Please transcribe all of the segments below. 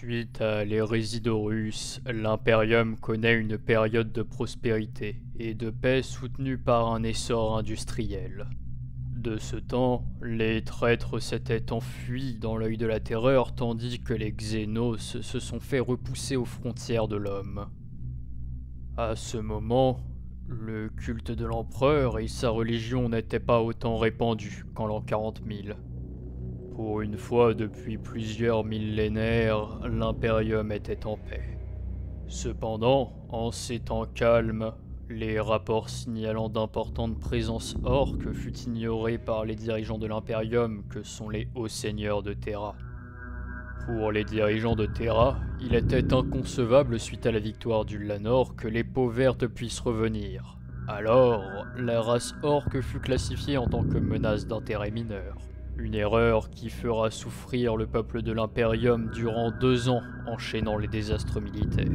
Suite à l'hérésie d'Horus, l'Imperium connaît une période de prospérité et de paix soutenue par un essor industriel. De ce temps, les traîtres s'étaient enfuis dans l'œil de la terreur tandis que les Xénos se sont fait repousser aux frontières de l'homme. À ce moment, le culte de l'empereur et sa religion n'étaient pas autant répandus qu'en l'an 40 000. Pour une fois depuis plusieurs millénaires, l'Imperium était en paix. Cependant, en ces temps calmes, les rapports signalant d'importantes présences orques furent ignorés par les dirigeants de l'Imperium que sont les hauts seigneurs de Terra. Pour les dirigeants de Terra, il était inconcevable suite à la victoire du Lanor que les peaux vertes puissent revenir. Alors, la race orque fut classifiée en tant que menace d'intérêt mineur. Une erreur qui fera souffrir le peuple de l'Imperium durant 2 ans, enchaînant les désastres militaires.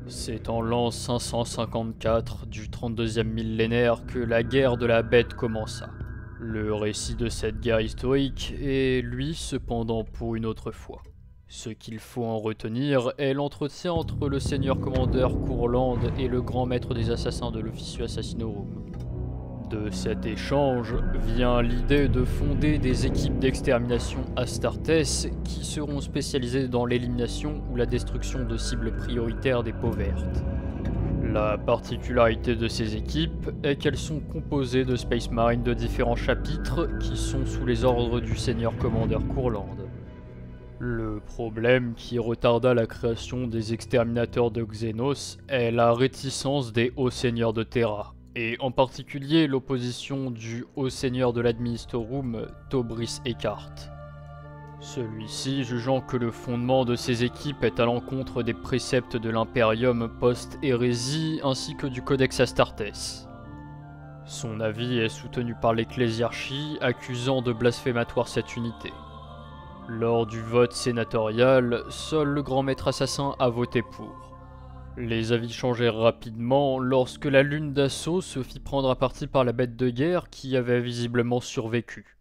C'est en l'an 554 du 32e millénaire que la guerre de la bête commença. Le récit de cette guerre historique est, lui, cependant pour une autre fois. Ce qu'il faut en retenir est l'entretien entre le seigneur commandeur Courland et le grand maître des assassins de l'Officium Assassinorum. De cet échange vient l'idée de fonder des équipes d'extermination Astartes qui seront spécialisées dans l'élimination ou la destruction de cibles prioritaires des peaux vertes. La particularité de ces équipes est qu'elles sont composées de Space Marines de différents chapitres qui sont sous les ordres du seigneur commandeur Courland. Le problème qui retarda la création des exterminateurs de Xénos est la réticence des hauts seigneurs de Terra, et en particulier l'opposition du haut seigneur de l'Administorum, Tobris Eckhart. Celui-ci jugeant que le fondement de ces équipes est à l'encontre des préceptes de l'Imperium post-hérésie ainsi que du Codex Astartes. Son avis est soutenu par l'Ecclésiarchie accusant de blasphématoire cette unité. Lors du vote sénatorial, seul le grand maître assassin a voté pour. Les avis changèrent rapidement lorsque la lune d'assaut se fit prendre à partie par la bête de guerre qui avait visiblement survécu.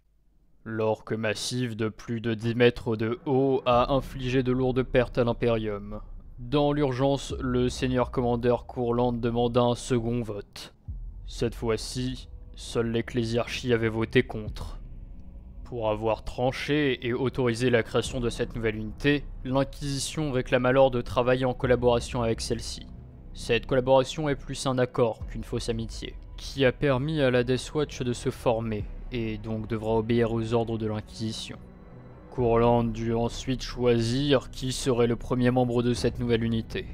L'orque massif de plus de 10 mètres de haut a infligé de lourdes pertes à l'Imperium. Dans l'urgence, le seigneur commandeur Courland demanda un second vote. Cette fois-ci, seule l'Ecclésiarchie avait voté contre. Pour avoir tranché et autorisé la création de cette nouvelle unité, l'Inquisition réclame alors de travailler en collaboration avec celle-ci. Cette collaboration est plus un accord qu'une fausse amitié, qui a permis à la Death Watch de se former, et donc devra obéir aux ordres de l'Inquisition. Courland dut ensuite choisir qui serait le premier membre de cette nouvelle unité.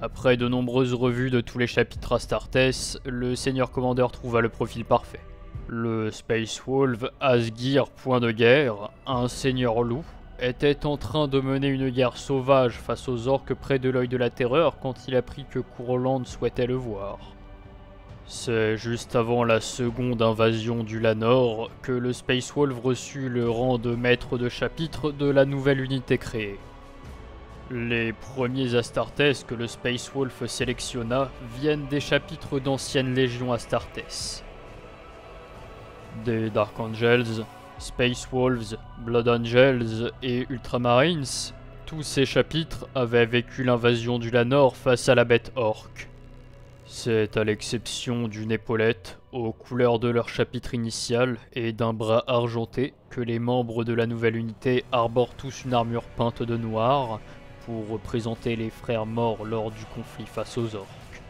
Après de nombreuses revues de tous les chapitres Astartes, le seigneur commandeur trouva le profil parfait. Le Space Wolf Asgir Point de Guerre, un seigneur loup, était en train de mener une guerre sauvage face aux orques près de l'œil de la terreur quand il apprit que Courland souhaitait le voir. C'est juste avant la seconde invasion du Lanor que le Space Wolf reçut le rang de maître de chapitre de la nouvelle unité créée. Les premiers Astartes que le Space Wolf sélectionna viennent des chapitres d'anciennes légions Astartes. Des Dark Angels, Space Wolves, Blood Angels et Ultramarines, tous ces chapitres avaient vécu l'invasion du Lanor face à la bête orque. C'est à l'exception d'une épaulette, aux couleurs de leur chapitre initial et d'un bras argenté, que les membres de la nouvelle unité arborent tous une armure peinte de noir pour représenter les frères morts lors du conflit face aux orques.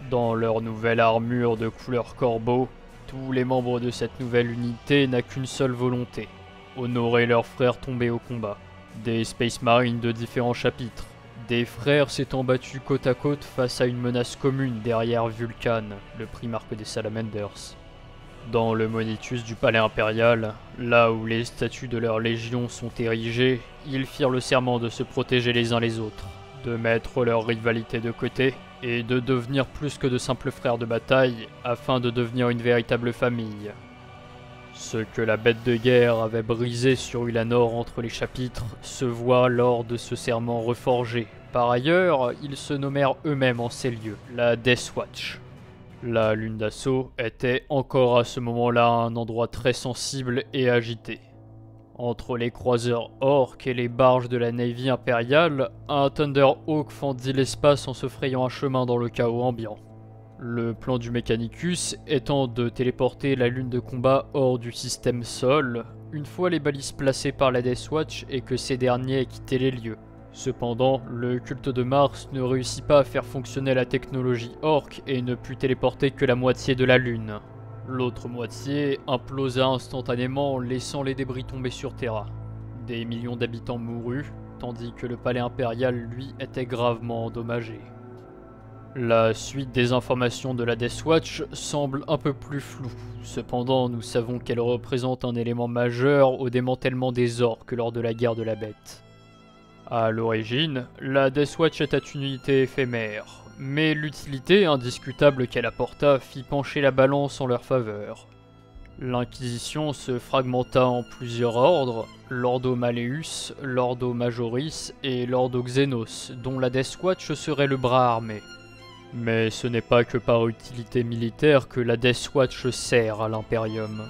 Dans leur nouvelle armure de couleur corbeau, tous les membres de cette nouvelle unité n'ont qu'une seule volonté, honorer leurs frères tombés au combat. Des Space Marines de différents chapitres, des frères s'étant battus côte à côte face à une menace commune derrière Vulcan, le primarque des Salamanders. Dans le monitus du palais impérial, là où les statues de leur légion sont érigées, ils firent le serment de se protéger les uns les autres, de mettre leur rivalité de côté, et de devenir plus que de simples frères de bataille, afin de devenir une véritable famille. Ce que la bête de guerre avait brisé sur Ulanor entre les chapitres se voit lors de ce serment reforgé. Par ailleurs, ils se nommèrent eux-mêmes en ces lieux, la Death Watch. La lune d'assaut était encore à ce moment-là un endroit très sensible et agité. Entre les croiseurs orques et les barges de la Navy impériale, un Thunderhawk fendit l'espace en se frayant un chemin dans le chaos ambiant. Le plan du Mechanicus étant de téléporter la lune de combat hors du système Sol, une fois les balises placées par la Death Watch et que ces derniers aient quitté les lieux. Cependant, le culte de Mars ne réussit pas à faire fonctionner la technologie orque et ne put téléporter que la moitié de la lune. L'autre moitié implosa instantanément, laissant les débris tomber sur Terra. Des millions d'habitants mourus, tandis que le palais impérial, lui, était gravement endommagé. La suite des informations de la Death Watch semble un peu plus floue. Cependant, nous savons qu'elle représente un élément majeur au démantèlement des orques lors de la guerre de la Bête. À l'origine, la Death Watch était une unité éphémère, mais l'utilité indiscutable qu'elle apporta fit pencher la balance en leur faveur. L'Inquisition se fragmenta en plusieurs ordres, l'Ordo Malleus, l'Ordo Majoris et l'Ordo Xenos, dont la Death Watch serait le bras armé. Mais ce n'est pas que par utilité militaire que la Death Watch sert à l'Imperium.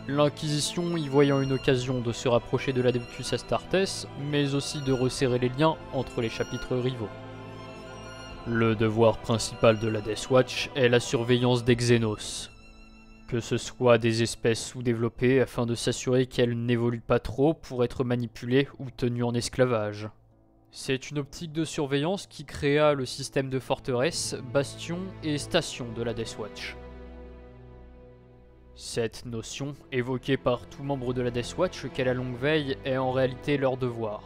L'Inquisition y voyant une occasion de se rapprocher de l'Adeptus Astartes, mais aussi de resserrer les liens entre les chapitres rivaux. Le devoir principal de la Death Watch est la surveillance des Xenos. Que ce soit des espèces sous-développées afin de s'assurer qu'elles n'évoluent pas trop pour être manipulées ou tenues en esclavage. C'est une optique de surveillance qui créa le système de forteresses, bastions et stations de la Death Watch. Cette notion, évoquée par tout membre de la Death Watch qu'est la longue veille, est en réalité leur devoir.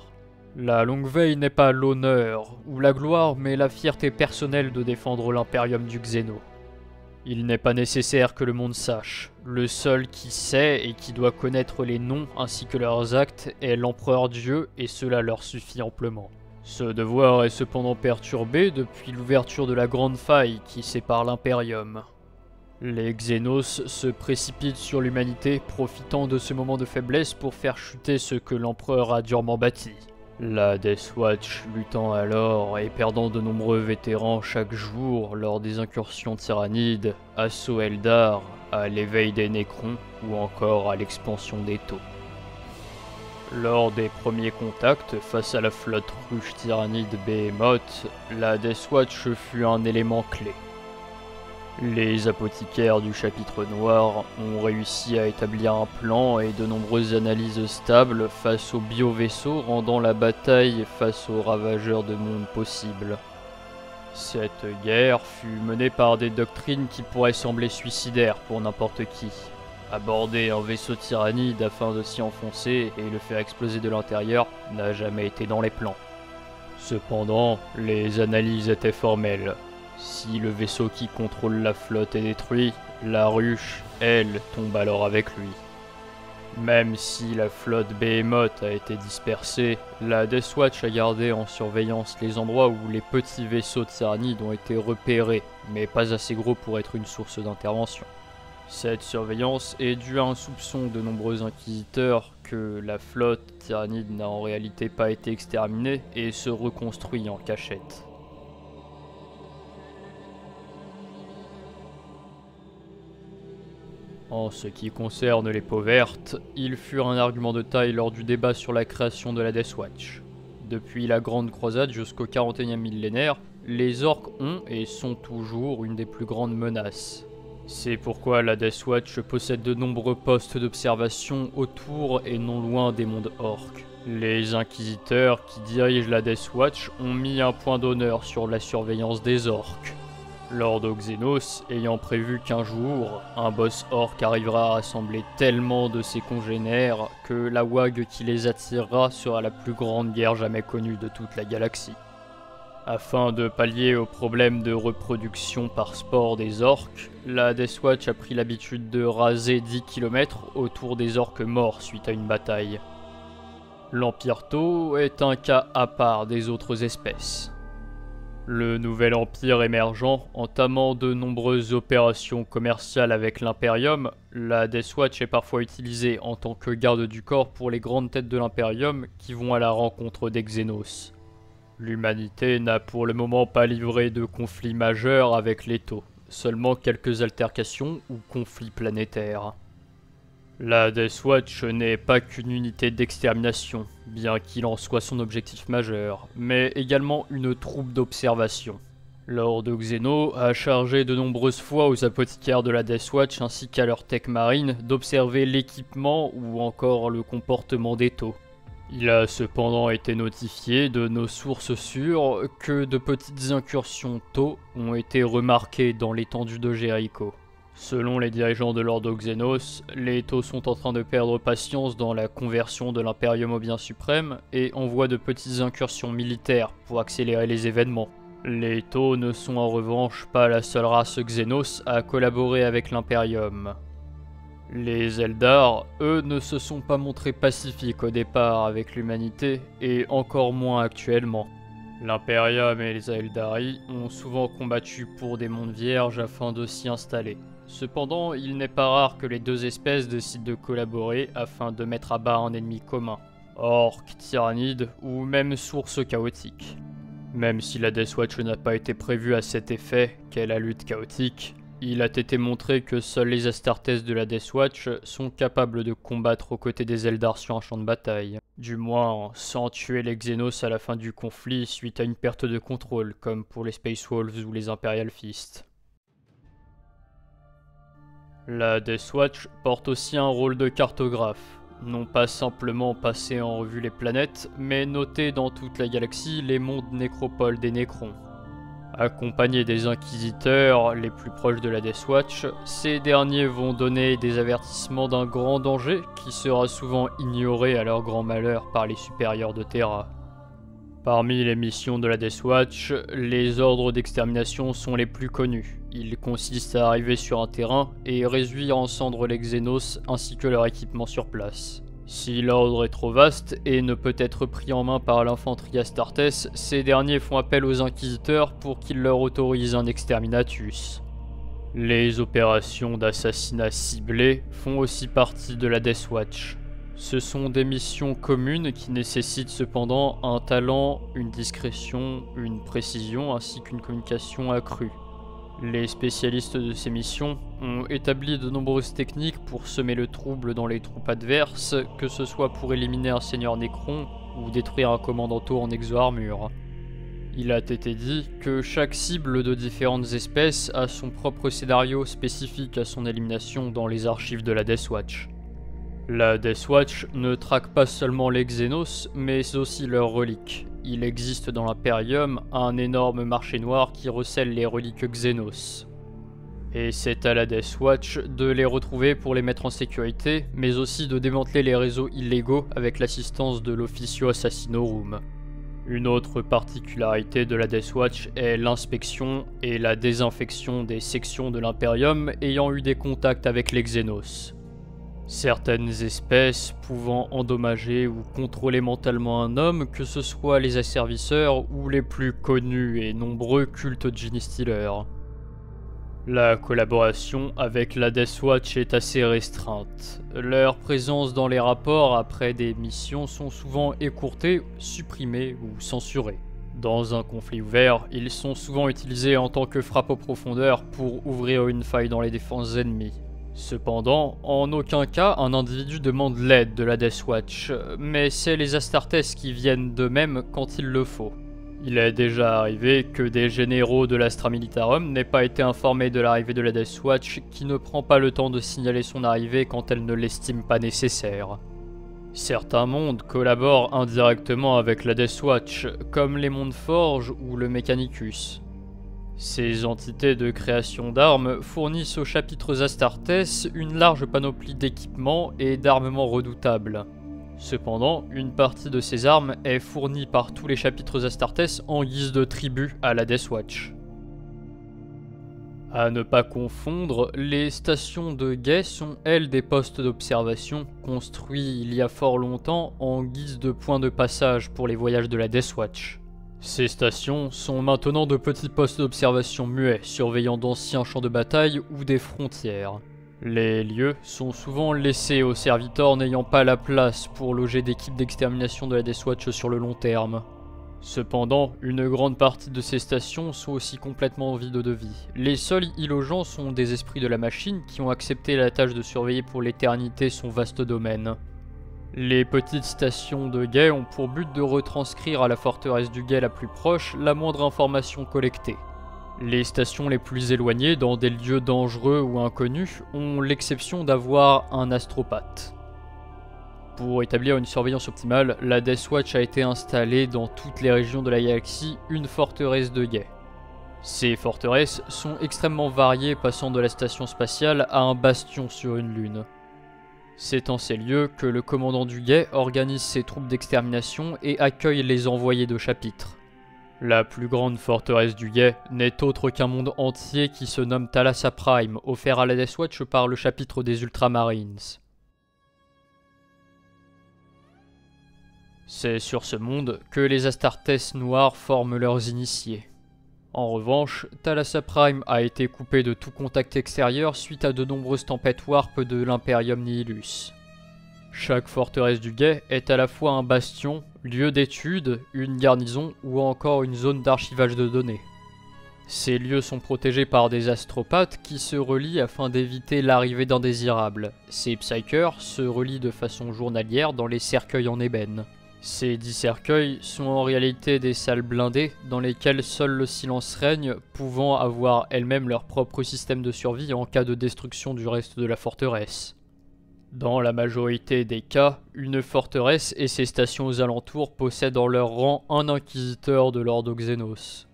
La longue veille n'est pas l'honneur ou la gloire, mais la fierté personnelle de défendre l'impérium du Xeno. Il n'est pas nécessaire que le monde sache. Le seul qui sait et qui doit connaître les noms ainsi que leurs actes est l'empereur Dieu et cela leur suffit amplement. Ce devoir est cependant perturbé depuis l'ouverture de la grande faille qui sépare l'Imperium. Les Xenos se précipitent sur l'humanité, profitant de ce moment de faiblesse pour faire chuter ce que l'empereur a durement bâti. La Death Watch luttant alors et perdant de nombreux vétérans chaque jour lors des incursions tyrannides, assauts Eldar, à l'éveil des Nécrons ou encore à l'expansion des Tau. Lors des premiers contacts face à la flotte ruche tyrannide Behemoth, la Death Watch fut un élément clé. Les apothicaires du chapitre noir ont réussi à établir un plan et de nombreuses analyses stables face aux bio-vaisseaux rendant la bataille face aux ravageurs de mondes possible. Cette guerre fut menée par des doctrines qui pourraient sembler suicidaires pour n'importe qui. Aborder un vaisseau tyrannide afin de s'y enfoncer et le faire exploser de l'intérieur n'a jamais été dans les plans. Cependant, les analyses étaient formelles. Si le vaisseau qui contrôle la flotte est détruit, la ruche, elle, tombe alors avec lui. Même si la flotte Behemoth a été dispersée, la Death Watch a gardé en surveillance les endroits où les petits vaisseaux tyrannides ont été repérés, mais pas assez gros pour être une source d'intervention. Cette surveillance est due à un soupçon de nombreux inquisiteurs que la flotte tyrannide n'a en réalité pas été exterminée et se reconstruit en cachette. En ce qui concerne les peaux vertes, ils furent un argument de taille lors du débat sur la création de la Death Watch. Depuis la Grande Croisade jusqu'au 41e millénaire, les orques ont et sont toujours une des plus grandes menaces. C'est pourquoi la Death Watch possède de nombreux postes d'observation autour et non loin des mondes orques. Les inquisiteurs qui dirigent la Death Watch ont mis un point d'honneur sur la surveillance des orques. L'Ordo Xenos ayant prévu qu'un jour, un boss orc arrivera à rassembler tellement de ses congénères que la WAG qui les attirera sera la plus grande guerre jamais connue de toute la galaxie. Afin de pallier au problème de reproduction par spore des orques, la Death Watch a pris l'habitude de raser 10 km autour des orques morts suite à une bataille. L'Empire Tau est un cas à part des autres espèces. Le nouvel empire émergent, entamant de nombreuses opérations commerciales avec l'Imperium, la Death Watch est parfois utilisée en tant que garde du corps pour les grandes têtes de l'Imperium qui vont à la rencontre des Xenos. L'humanité n'a pour le moment pas livré de conflits majeurs avec les Tau, seulement quelques altercations ou conflits planétaires. La Death Watch n'est pas qu'une unité d'extermination, bien qu'il en soit son objectif majeur, mais également une troupe d'observation. Lord Xeno a chargé de nombreuses fois aux apothicaires de la Death Watch ainsi qu'à leur tech marine d'observer l'équipement ou encore le comportement des taux. Il a cependant été notifié de nos sources sûres que de petites incursions taux ont été remarquées dans l'étendue de Jericho. Selon les dirigeants de l'Ordre Xenos, les Taux sont en train de perdre patience dans la conversion de l'Imperium au bien suprême et envoient de petites incursions militaires pour accélérer les événements. Les Taux ne sont en revanche pas la seule race Xenos à collaborer avec l'Imperium. Les Eldar, eux, ne se sont pas montrés pacifiques au départ avec l'humanité et encore moins actuellement. L'Imperium et les Eldari ont souvent combattu pour des mondes vierges afin de s'y installer. Cependant, il n'est pas rare que les deux espèces décident de collaborer afin de mettre à bas un ennemi commun, orques, tyrannides ou même sources chaotiques. Même si la Death Watch n'a pas été prévue à cet effet qu'est la lutte chaotique, il a été montré que seuls les Astartes de la Death Watch sont capables de combattre aux côtés des Eldar sur un champ de bataille. Du moins, sans tuer les Xenos à la fin du conflit suite à une perte de contrôle, comme pour les Space Wolves ou les Imperial Fist. La Death Watch porte aussi un rôle de cartographe, non pas simplement passer en revue les planètes, mais noter dans toute la galaxie les mondes nécropoles des Nécrons. Accompagnés des Inquisiteurs les plus proches de la Death Watch, ces derniers vont donner des avertissements d'un grand danger qui sera souvent ignoré à leur grand malheur par les supérieurs de Terra. Parmi les missions de la Death Watch, les ordres d'extermination sont les plus connus. Ils consistent à arriver sur un terrain et réduire en cendres les Xenos ainsi que leur équipement sur place. Si l'ordre est trop vaste et ne peut être pris en main par l'infanterie Astartes, ces derniers font appel aux Inquisiteurs pour qu'ils leur autorisent un exterminatus. Les opérations d'assassinat ciblés font aussi partie de la Death Watch. Ce sont des missions communes qui nécessitent cependant un talent, une discrétion, une précision ainsi qu'une communication accrue. Les spécialistes de ces missions ont établi de nombreuses techniques pour semer le trouble dans les troupes adverses, que ce soit pour éliminer un seigneur Nécron ou détruire un commandanto en exo-armure. Il a été dit que chaque cible de différentes espèces a son propre scénario spécifique à son élimination dans les archives de la Death Watch. La Death Watch ne traque pas seulement les Xenos, mais aussi leurs reliques. Il existe dans l'Imperium un énorme marché noir qui recèle les reliques Xenos. Et c'est à la Death Watch de les retrouver pour les mettre en sécurité, mais aussi de démanteler les réseaux illégaux avec l'assistance de l'Officio Assassinorum. Une autre particularité de la Death Watch est l'inspection et la désinfection des sections de l'Imperium ayant eu des contacts avec les Xenos. Certaines espèces pouvant endommager ou contrôler mentalement un homme, que ce soit les asservisseurs ou les plus connus et nombreux cultes Gene Stealer. La collaboration avec la Death Watch est assez restreinte. Leur présence dans les rapports après des missions sont souvent écourtées, supprimées ou censurées. Dans un conflit ouvert, ils sont souvent utilisés en tant que frappe aux profondeurs pour ouvrir une faille dans les défenses ennemies. Cependant, en aucun cas un individu demande l'aide de la Death Watch, mais c'est les Astartes qui viennent d'eux-mêmes quand il le faut. Il est déjà arrivé que des généraux de l'Astra Militarum n'aient pas été informés de l'arrivée de la Death Watch qui ne prend pas le temps de signaler son arrivée quand elle ne l'estime pas nécessaire. Certains mondes collaborent indirectement avec la Death Watch, comme les mondes Forge ou le Mechanicus. Ces entités de création d'armes fournissent aux chapitres Astartes une large panoplie d'équipements et d'armements redoutables. Cependant, une partie de ces armes est fournie par tous les chapitres Astartes en guise de tribut à la Death Watch. À ne pas confondre, les stations de guet sont elles des postes d'observation construits il y a fort longtemps en guise de points de passage pour les voyages de la Death Watch. Ces stations sont maintenant de petits postes d'observation muets, surveillant d'anciens champs de bataille ou des frontières. Les lieux sont souvent laissés aux serviteurs n'ayant pas la place pour loger d'équipes d'extermination de la Death Watch sur le long terme. Cependant, une grande partie de ces stations sont aussi complètement vides de vie. Les seuls y logeants sont des esprits de la machine qui ont accepté la tâche de surveiller pour l'éternité son vaste domaine. Les petites stations de guet ont pour but de retranscrire à la forteresse du guet la plus proche la moindre information collectée. Les stations les plus éloignées, dans des lieux dangereux ou inconnus, ont l'exception d'avoir un astropathe. Pour établir une surveillance optimale, la Death Watch a été installée dans toutes les régions de la galaxie une forteresse de guet. Ces forteresses sont extrêmement variées, passant de la station spatiale à un bastion sur une lune. C'est en ces lieux que le commandant du guet organise ses troupes d'extermination et accueille les envoyés de chapitre. La plus grande forteresse du guet n'est autre qu'un monde entier qui se nomme Thalassa Prime, offert à la Death Watch par le chapitre des Ultramarines. C'est sur ce monde que les Astartes noirs forment leurs initiés. En revanche, Thalassa Prime a été coupé de tout contact extérieur suite à de nombreuses tempêtes warp de l'Imperium Nihilus. Chaque forteresse du guet est à la fois un bastion, lieu d'étude, une garnison ou encore une zone d'archivage de données. Ces lieux sont protégés par des astropathes qui se relient afin d'éviter l'arrivée d'indésirables. Ces psychers se relient de façon journalière dans les cercueils en ébène. Ces 10 cercueils sont en réalité des salles blindées dans lesquelles seul le silence règne, pouvant avoir elles-mêmes leur propre système de survie en cas de destruction du reste de la forteresse. Dans la majorité des cas, une forteresse et ses stations aux alentours possèdent en leur rang un inquisiteur de l'ordre Xenos.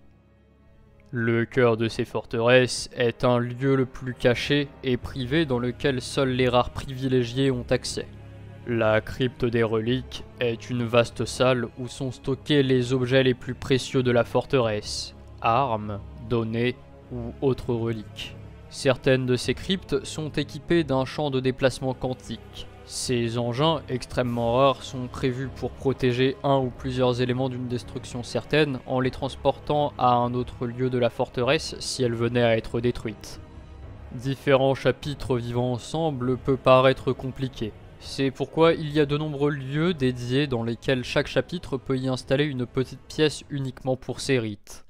Le cœur de ces forteresses est un lieu le plus caché et privé dans lequel seuls les rares privilégiés ont accès. La crypte des reliques est une vaste salle où sont stockés les objets les plus précieux de la forteresse, armes, données ou autres reliques. Certaines de ces cryptes sont équipées d'un champ de déplacement quantique. Ces engins extrêmement rares sont prévus pour protéger un ou plusieurs éléments d'une destruction certaine en les transportant à un autre lieu de la forteresse si elle venait à être détruite. Différents chapitres vivant ensemble peut paraître compliqué. C'est pourquoi il y a de nombreux lieux dédiés dans lesquels chaque chapitre peut y installer une petite pièce uniquement pour ses rites.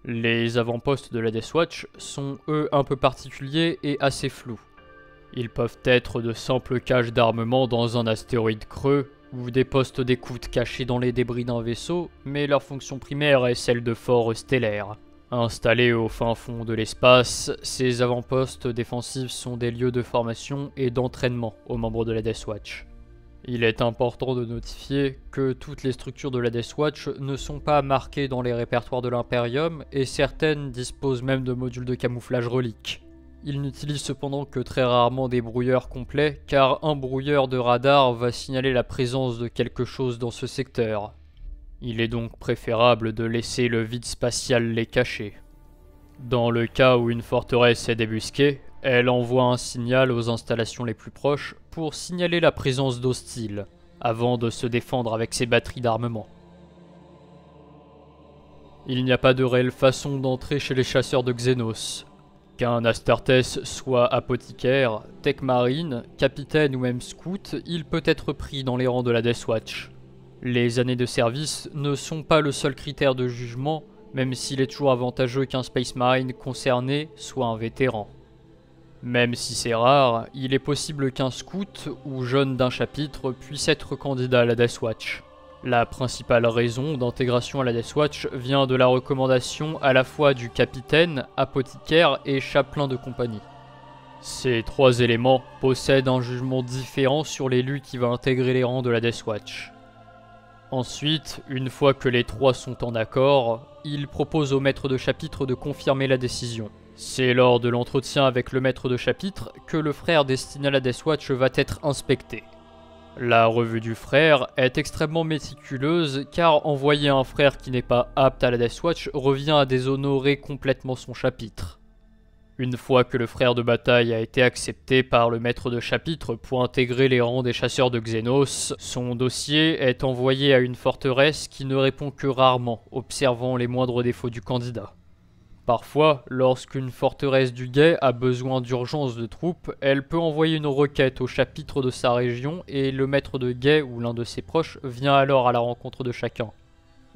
Les avant-postes de la Death Watch sont eux un peu particuliers et assez flous. Ils peuvent être de simples caches d'armement dans un astéroïde creux, ou des postes d'écoute cachés dans les débris d'un vaisseau, mais leur fonction primaire est celle de fort stellaire. Installés au fin fond de l'espace, ces avant-postes défensifs sont des lieux de formation et d'entraînement aux membres de la Death Watch. Il est important de notifier que toutes les structures de la Death Watch ne sont pas marquées dans les répertoires de l'Imperium et certaines disposent même de modules de camouflage reliques. Ils n'utilisent cependant que très rarement des brouilleurs complets car un brouilleur de radar va signaler la présence de quelque chose dans ce secteur. Il est donc préférable de laisser le vide spatial les cacher. Dans le cas où une forteresse est débusquée, elle envoie un signal aux installations les plus proches pour signaler la présence d'hostiles, avant de se défendre avec ses batteries d'armement. Il n'y a pas de réelle façon d'entrer chez les chasseurs de Xenos. Qu'un Astartes soit apothicaire, tech marine, capitaine ou même scout, il peut être pris dans les rangs de la Death Watch. Les années de service ne sont pas le seul critère de jugement, même s'il est toujours avantageux qu'un Space Marine concerné soit un vétéran. Même si c'est rare, il est possible qu'un scout ou jeune d'un chapitre puisse être candidat à la Death Watch. La principale raison d'intégration à la Death Watch vient de la recommandation à la fois du capitaine, apothicaire et chapelain de compagnie. Ces trois éléments possèdent un jugement différent sur l'élu qui va intégrer les rangs de la Death Watch. Ensuite, une fois que les trois sont en accord, il propose au maître de chapitre de confirmer la décision. C'est lors de l'entretien avec le maître de chapitre que le frère destiné à la Death Watch va être inspecté. La revue du frère est extrêmement méticuleuse car envoyer un frère qui n'est pas apte à la Death Watch revient à déshonorer complètement son chapitre. Une fois que le frère de bataille a été accepté par le maître de chapitre pour intégrer les rangs des chasseurs de Xenos, son dossier est envoyé à une forteresse qui ne répond que rarement, observant les moindres défauts du candidat. Parfois, lorsqu'une forteresse du guet a besoin d'urgence de troupes, elle peut envoyer une requête au chapitre de sa région et le maître de guet ou l'un de ses proches vient alors à la rencontre de chacun.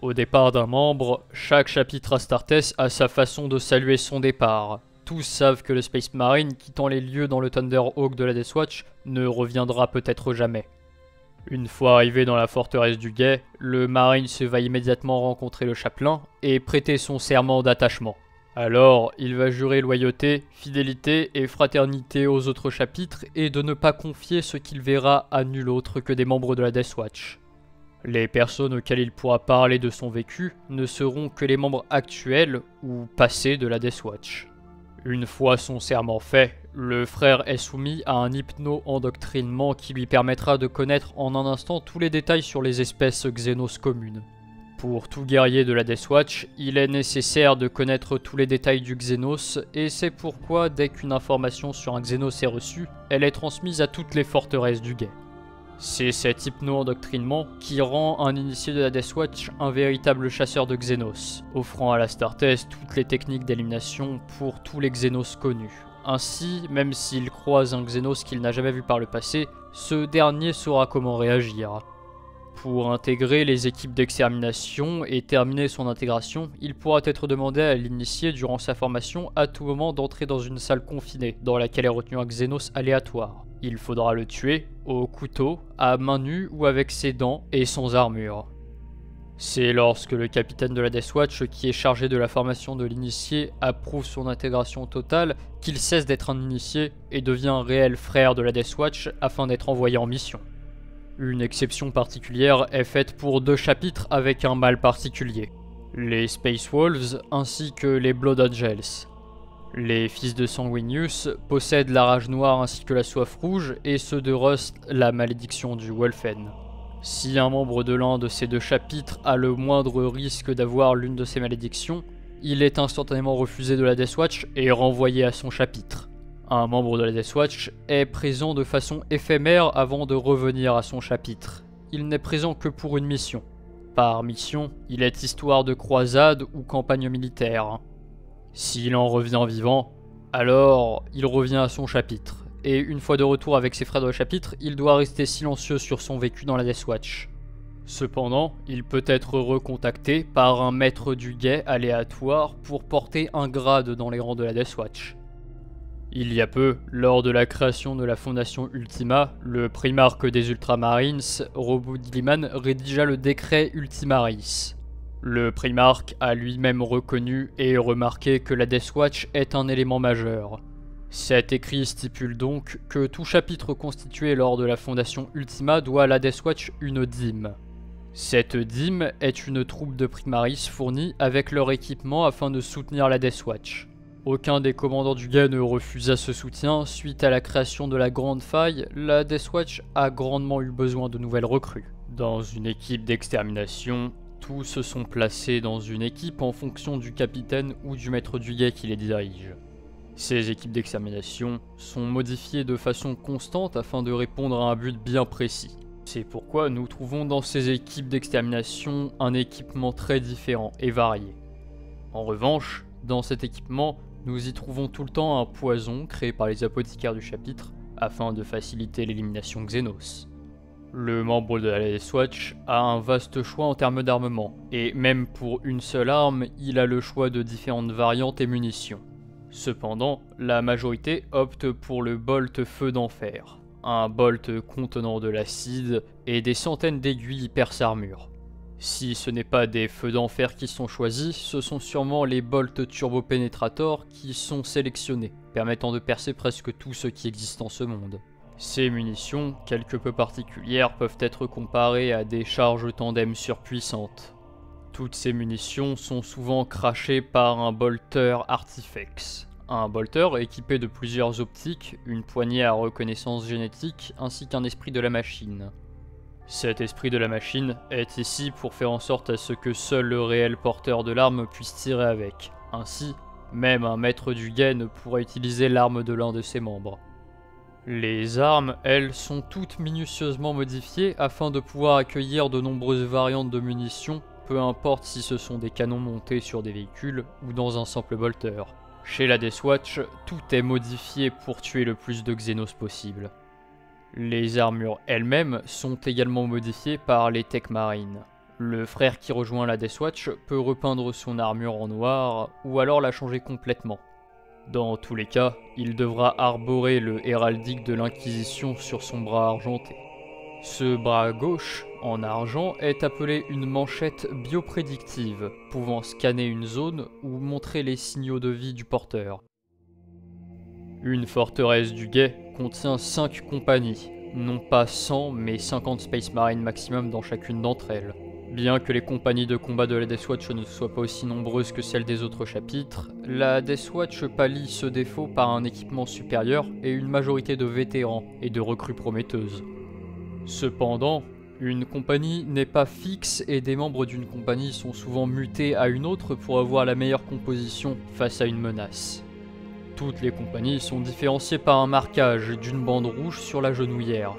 Au départ d'un membre, chaque chapitre Astartes a sa façon de saluer son départ. Tous savent que le Space Marine quittant les lieux dans le Thunderhawk de la Deathwatch ne reviendra peut-être jamais. Une fois arrivé dans la forteresse du Guet, le Marine se va immédiatement rencontrer le chapelain et prêter son serment d'attachement. Alors, il va jurer loyauté, fidélité et fraternité aux autres chapitres et de ne pas confier ce qu'il verra à nul autre que des membres de la Deathwatch. Les personnes auxquelles il pourra parler de son vécu ne seront que les membres actuels ou passés de la Deathwatch. Une fois son serment fait, le frère est soumis à un hypno-endoctrinement qui lui permettra de connaître en un instant tous les détails sur les espèces xénos communes. Pour tout guerrier de la Deathwatch, il est nécessaire de connaître tous les détails du Xénos, et c'est pourquoi dès qu'une information sur un Xénos est reçue, elle est transmise à toutes les forteresses du Guet. C'est cet hypno-endoctrinement qui rend un initié de la Deathwatch un véritable chasseur de Xénos, offrant à l'Astartes toutes les techniques d'élimination pour tous les Xénos connus. Ainsi, même s'il croise un Xénos qu'il n'a jamais vu par le passé, ce dernier saura comment réagir. Pour intégrer les équipes d'extermination et terminer son intégration, il pourra être demandé à l'initié durant sa formation à tout moment d'entrer dans une salle confinée dans laquelle est retenu un Xénos aléatoire. Il faudra le tuer au couteau, à main nue ou avec ses dents et sans armure. C'est lorsque le capitaine de la Deathwatch qui est chargé de la formation de l'initié approuve son intégration totale qu'il cesse d'être un initié et devient un réel frère de la Deathwatch afin d'être envoyé en mission. Une exception particulière est faite pour 2 chapitres avec un mal particulier, les Space Wolves ainsi que les Blood Angels. Les fils de Sanguinius possèdent la rage noire ainsi que la soif rouge et ceux de Rust la malédiction du Wolfen. Si un membre de l'un de ces 2 chapitres a le moindre risque d'avoir l'une de ces malédictions, il est instantanément refusé de la Deathwatch et renvoyé à son chapitre. Un membre de la Deathwatch est présent de façon éphémère avant de revenir à son chapitre. Il n'est présent que pour une mission. Par mission, il est histoire de croisade ou campagne militaire. S'il en revient vivant, alors il revient à son chapitre. Et une fois de retour avec ses frères de chapitre, il doit rester silencieux sur son vécu dans la Deathwatch. Cependant, il peut être recontacté par un maître du Guet aléatoire pour porter un grade dans les rangs de la Deathwatch. Il y a peu, lors de la création de la fondation Ultima, le primarque des Ultramarines, Robu Diliman, rédigea le décret Ultimaris. Le primarque a lui-même reconnu et remarqué que la Deathwatch est un élément majeur. Cet écrit stipule donc que tout chapitre constitué lors de la fondation Ultima doit à la Deathwatch une dîme. Cette dîme est une troupe de primaris fournis avec leur équipement afin de soutenir la Deathwatch. Aucun des commandants du Guet ne refusa ce soutien. Suite à la création de la Grande Faille, la Deathwatch a grandement eu besoin de nouvelles recrues. Dans une équipe d'extermination, tous se sont placés dans une équipe en fonction du capitaine ou du maître du Guet qui les dirige. Ces équipes d'extermination sont modifiées de façon constante afin de répondre à un but bien précis. C'est pourquoi nous trouvons dans ces équipes d'extermination un équipement très différent et varié. En revanche, dans cet équipement, nous y trouvons tout le temps un poison créé par les apothicaires du chapitre afin de faciliter l'élimination Xénos. Le membre de la Deathwatch a un vaste choix en termes d'armement, et même pour une seule arme, il a le choix de différentes variantes et munitions. Cependant, la majorité opte pour le bolt feu d'enfer, un bolt contenant de l'acide et des centaines d'aiguilles y percent armure. Si ce n'est pas des feux d'enfer qui sont choisis, ce sont sûrement les bolts turbopénétrators qui sont sélectionnés, permettant de percer presque tout ce qui existe en ce monde. Ces munitions, quelque peu particulières, peuvent être comparées à des charges tandem surpuissantes. Toutes ces munitions sont souvent crachées par un bolter Artifex. Un bolter équipé de plusieurs optiques, une poignée à reconnaissance génétique ainsi qu'un esprit de la machine. Cet esprit de la machine est ici pour faire en sorte à ce que seul le réel porteur de l'arme puisse tirer avec. Ainsi, même un maître du Guet ne pourra utiliser l'arme de l'un de ses membres. Les armes, elles, sont toutes minutieusement modifiées afin de pouvoir accueillir de nombreuses variantes de munitions, peu importe si ce sont des canons montés sur des véhicules ou dans un simple bolter. Chez la Deathwatch, tout est modifié pour tuer le plus de Xénos possible. Les armures elles-mêmes sont également modifiées par les Tech Marines. Le frère qui rejoint la Death Watch peut repeindre son armure en noir ou alors la changer complètement. Dans tous les cas, il devra arborer le héraldique de l'Inquisition sur son bras argenté. Ce bras gauche, en argent, est appelé une manchette bioprédictive, pouvant scanner une zone ou montrer les signaux de vie du porteur. Une forteresse du Guet contient 5 compagnies, non pas 100 mais 50 Space Marines maximum dans chacune d'entre elles. Bien que les compagnies de combat de la Death Watch ne soient pas aussi nombreuses que celles des autres chapitres, la Death Watch pallie ce défaut par un équipement supérieur et une majorité de vétérans et de recrues prometteuses. Cependant, une compagnie n'est pas fixe et des membres d'une compagnie sont souvent mutés à une autre pour avoir la meilleure composition face à une menace. Toutes les compagnies sont différenciées par un marquage d'une bande rouge sur la genouillère.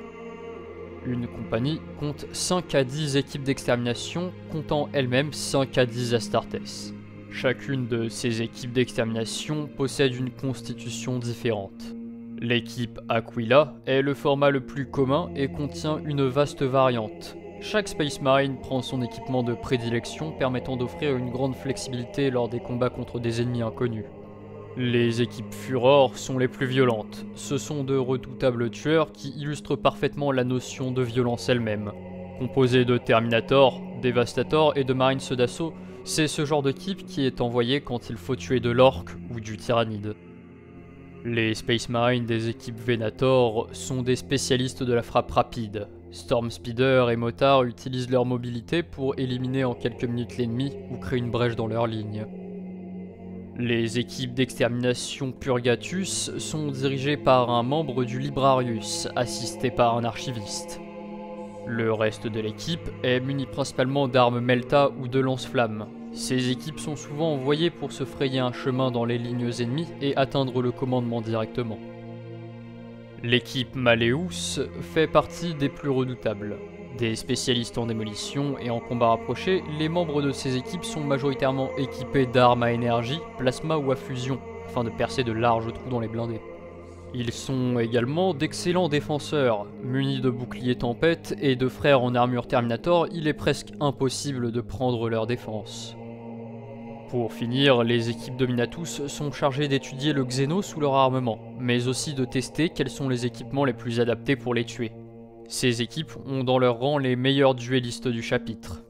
Une compagnie compte 5 à 10 équipes d'extermination, comptant elles-mêmes 5 à 10 Astartes. Chacune de ces équipes d'extermination possède une constitution différente. L'équipe Aquila est le format le plus commun et contient une vaste variante. Chaque Space Marine prend son équipement de prédilection permettant d'offrir une grande flexibilité lors des combats contre des ennemis inconnus. Les équipes Furor sont les plus violentes. Ce sont de redoutables tueurs qui illustrent parfaitement la notion de violence elle-même. Composée de Terminator, Devastator et de Marines d'assaut, c'est ce genre d'équipe qui est envoyé quand il faut tuer de l'orque ou du tyrannide. Les Space Marines des équipes Venator sont des spécialistes de la frappe rapide. Storm Speeder et Motard utilisent leur mobilité pour éliminer en quelques minutes l'ennemi ou créer une brèche dans leur ligne. Les équipes d'extermination Purgatus sont dirigées par un membre du Librarius, assisté par un archiviste. Le reste de l'équipe est muni principalement d'armes Melta ou de lance-flammes. Ces équipes sont souvent envoyées pour se frayer un chemin dans les lignes ennemies et atteindre le commandement directement. L'équipe Malleus fait partie des plus redoutables. Des spécialistes en démolition et en combat rapproché, les membres de ces équipes sont majoritairement équipés d'armes à énergie, plasma ou à fusion, afin de percer de larges trous dans les blindés. Ils sont également d'excellents défenseurs. Munis de boucliers tempête et de frères en armure Terminator, il est presque impossible de prendre leur défense. Pour finir, les équipes Dominatus sont chargées d'étudier le Xenos ou leur armement, mais aussi de tester quels sont les équipements les plus adaptés pour les tuer. Ces équipes ont dans leur rang les meilleurs duellistes du chapitre.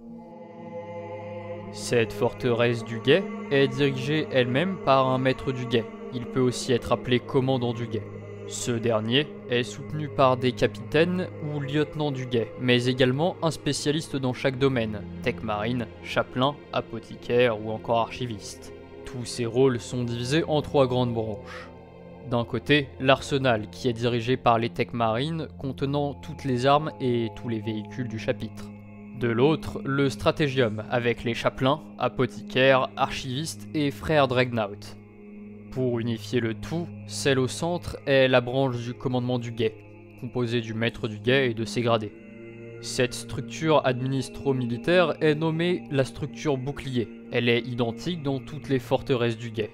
Cette forteresse du Guet est dirigée elle-même par un maître du Guet. Il peut aussi être appelé commandant du Guet. Ce dernier est soutenu par des capitaines ou lieutenants du Guet, mais également un spécialiste dans chaque domaine, tech marine, chapelain, apothicaire ou encore archiviste. Tous ces rôles sont divisés en 3 grandes branches. D'un côté, l'arsenal qui est dirigé par les tech marines contenant toutes les armes et tous les véhicules du chapitre. De l'autre, le stratégium avec les chapelains, apothicaires, archivistes et frères Dreadnought. Pour unifier le tout, celle au centre est la branche du commandement du Guet, composée du maître du Guet et de ses gradés. Cette structure administro-militaire est nommée la structure bouclier. Elle est identique dans toutes les forteresses du Guet.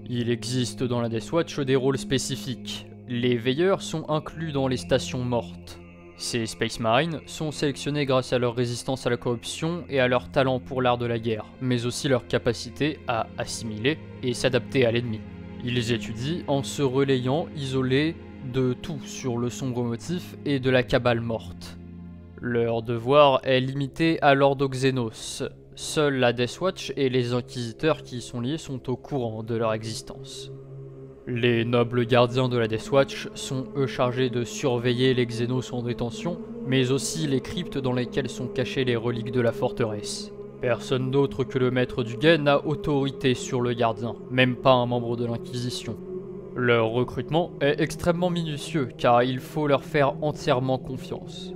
Il existe dans la Death Watch des rôles spécifiques. Les veilleurs sont inclus dans les stations mortes. Ces Space Marines sont sélectionnés grâce à leur résistance à la corruption et à leur talent pour l'art de la guerre, mais aussi leur capacité à assimiler et s'adapter à l'ennemi. Ils étudient en se relayant isolés de tout sur le sombre motif et de la cabale morte. Leur devoir est limité à l'Ordo Xenos. Seule la Death Watch et les inquisiteurs qui y sont liés sont au courant de leur existence. Les nobles gardiens de la Death Watch sont eux chargés de surveiller les Xenos en détention, mais aussi les cryptes dans lesquelles sont cachées les reliques de la forteresse. Personne d'autre que le maître du Guet n'a autorité sur le gardien, même pas un membre de l'Inquisition. Leur recrutement est extrêmement minutieux car il faut leur faire entièrement confiance.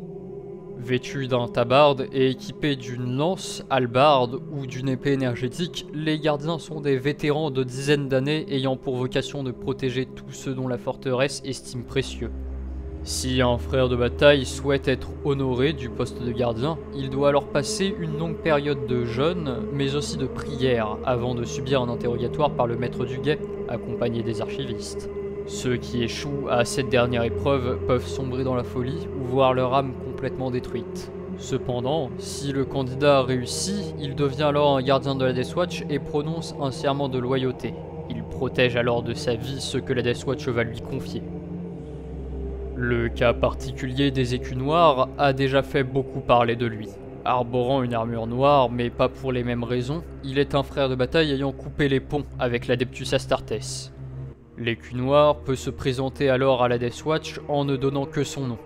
Vêtus d'un tabarde et équipés d'une lance, hallebarde ou d'une épée énergétique, les gardiens sont des vétérans de dizaines d'années ayant pour vocation de protéger tous ceux dont la forteresse estime précieux. Si un frère de bataille souhaite être honoré du poste de gardien, il doit alors passer une longue période de jeûne, mais aussi de prière, avant de subir un interrogatoire par le maître du Guet, accompagné des archivistes. Ceux qui échouent à cette dernière épreuve peuvent sombrer dans la folie ou voir leur âme complètement détruite. Cependant, si le candidat réussit, il devient alors un gardien de la Death Watch et prononce un serment de loyauté. Il protège alors de sa vie ce que la Death Watch va lui confier. Le cas particulier des Écus Noirs a déjà fait beaucoup parler de lui. Arborant une armure noire, mais pas pour les mêmes raisons, il est un frère de bataille ayant coupé les ponts avec l'Adeptus Astartes. L'Écu Noir peut se présenter alors à la Death Watch en ne donnant que son nom.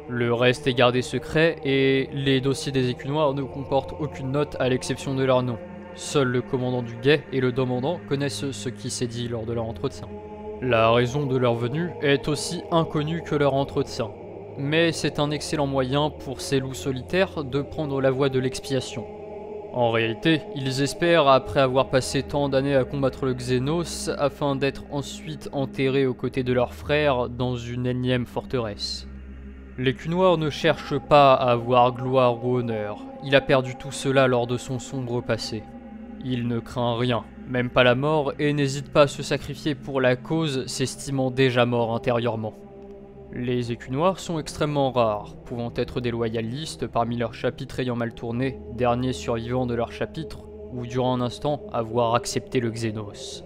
Le reste est gardé secret et les dossiers des Écus Noirs ne comportent aucune note à l'exception de leur nom. Seul le commandant du guet et le commandant connaissent ce qui s'est dit lors de leur entretien. La raison de leur venue est aussi inconnue que leur entretien, mais c'est un excellent moyen pour ces loups solitaires de prendre la voie de l'expiation. En réalité, ils espèrent, après avoir passé tant d'années à combattre le Xénos, afin d'être ensuite enterrés aux côtés de leurs frères dans une énième forteresse. L'Écu Noir ne cherche pas à avoir gloire ou honneur, il a perdu tout cela lors de son sombre passé. Il ne craint rien, même pas la mort, et n'hésite pas à se sacrifier pour la cause, s'estimant déjà mort intérieurement. Les Écus Noirs sont extrêmement rares, pouvant être des loyalistes parmi leurs chapitres ayant mal tourné, derniers survivants de leur chapitre, ou durant un instant avoir accepté le Xénos.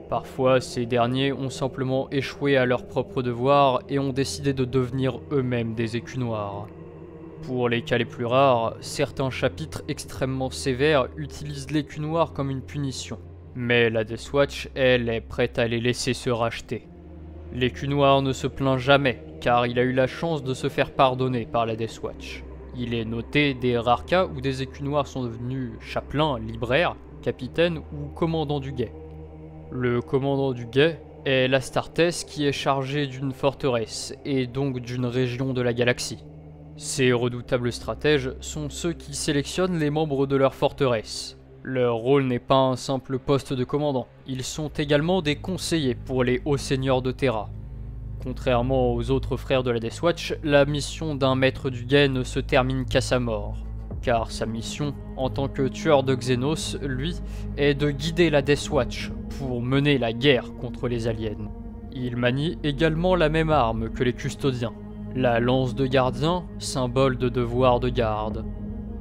Parfois, ces derniers ont simplement échoué à leur propre devoir et ont décidé de devenir eux-mêmes des Écus Noirs. Pour les cas les plus rares, certains chapitres extrêmement sévères utilisent l'Écu Noir comme une punition. Mais la Death Watch, elle, est prête à les laisser se racheter. L'Écu Noir ne se plaint jamais, car il a eu la chance de se faire pardonner par la Death Watch. Il est noté des rares cas où des Écus Noirs sont devenus chapelains, libraires, capitaines ou commandants du guet. Le commandant du guet est l'Astartes qui est chargé d'une forteresse, et donc d'une région de la galaxie. Ces redoutables stratèges sont ceux qui sélectionnent les membres de leur forteresse. Leur rôle n'est pas un simple poste de commandant, ils sont également des conseillers pour les hauts seigneurs de Terra. Contrairement aux autres frères de la Death Watch, la mission d'un maître du guet ne se termine qu'à sa mort. Car sa mission, en tant que tueur de Xénos, lui, est de guider la Death Watch pour mener la guerre contre les aliens. Il manie également la même arme que les custodiens, la lance de gardien, symbole de devoir de garde.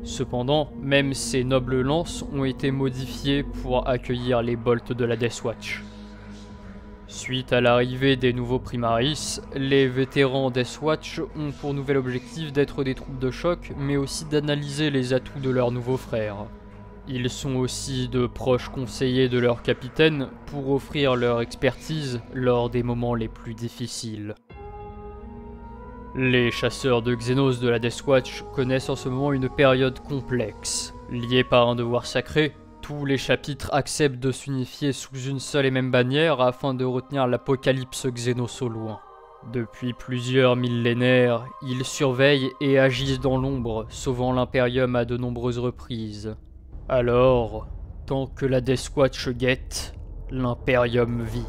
Cependant, même ces nobles lances ont été modifiées pour accueillir les bolts de la Death Watch. Suite à l'arrivée des nouveaux Primaris, les vétérans Death Watch ont pour nouvel objectif d'être des troupes de choc, mais aussi d'analyser les atouts de leurs nouveaux frères. Ils sont aussi de proches conseillers de leur capitaine pour offrir leur expertise lors des moments les plus difficiles. Les chasseurs de Xénos de la Death Watch connaissent en ce moment une période complexe. Liée par un devoir sacré, tous les chapitres acceptent de s'unifier sous une seule et même bannière afin de retenir l'apocalypse Xénos au loin. Depuis plusieurs millénaires, ils surveillent et agissent dans l'ombre, sauvant l'Imperium à de nombreuses reprises. Alors, tant que la Death Watch guette, l'Imperium vit.